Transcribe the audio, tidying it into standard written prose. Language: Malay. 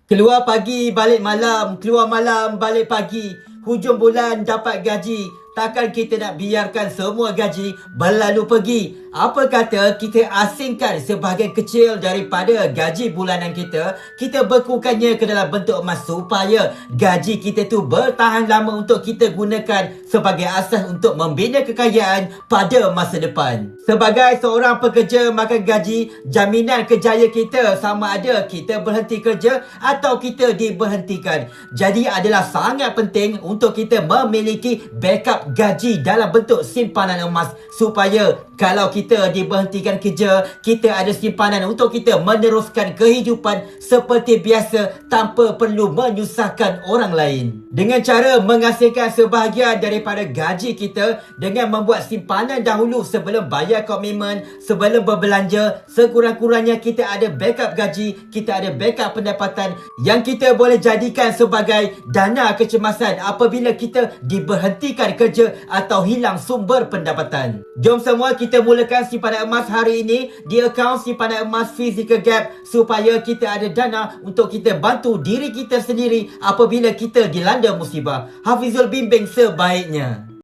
Keluar pagi, balik malam. Keluar malam, balik pagi. Hujung bulan dapat gaji. Takkan kita nak biarkan semua gaji berlalu pergi. Apa kata kita asingkan sebahagian kecil daripada gaji bulanan kita, kita bekukannya ke dalam bentuk emas supaya gaji kita tu bertahan lama untuk kita gunakan sebagai asas untuk membina kekayaan pada masa depan. Sebagai seorang pekerja makan gaji, jaminan kejayaan kita sama ada kita berhenti kerja atau kita diberhentikan. Jadi adalah sangat penting untuk kita memiliki backup gaji dalam bentuk simpanan emas supaya kalau kita diberhentikan kerja, kita ada simpanan untuk kita meneruskan kehidupan seperti biasa tanpa perlu menyusahkan orang lain. Dengan cara menghasilkan sebahagian daripada gaji kita dengan membuat simpanan dahulu sebelum bayar komitmen, sebelum berbelanja, sekurang-kurangnya kita ada backup gaji, kita ada backup pendapatan yang kita boleh jadikan sebagai dana kecemasan apabila kita diberhentikan kerja atau hilang sumber pendapatan. Jom semua kita mulakan simpanan emas hari ini di akaun simpanan emas Physical Gap supaya kita ada dana untuk kita bantu diri kita sendiri apabila kita dilanda musibah. Hafizul bimbing sebaiknya.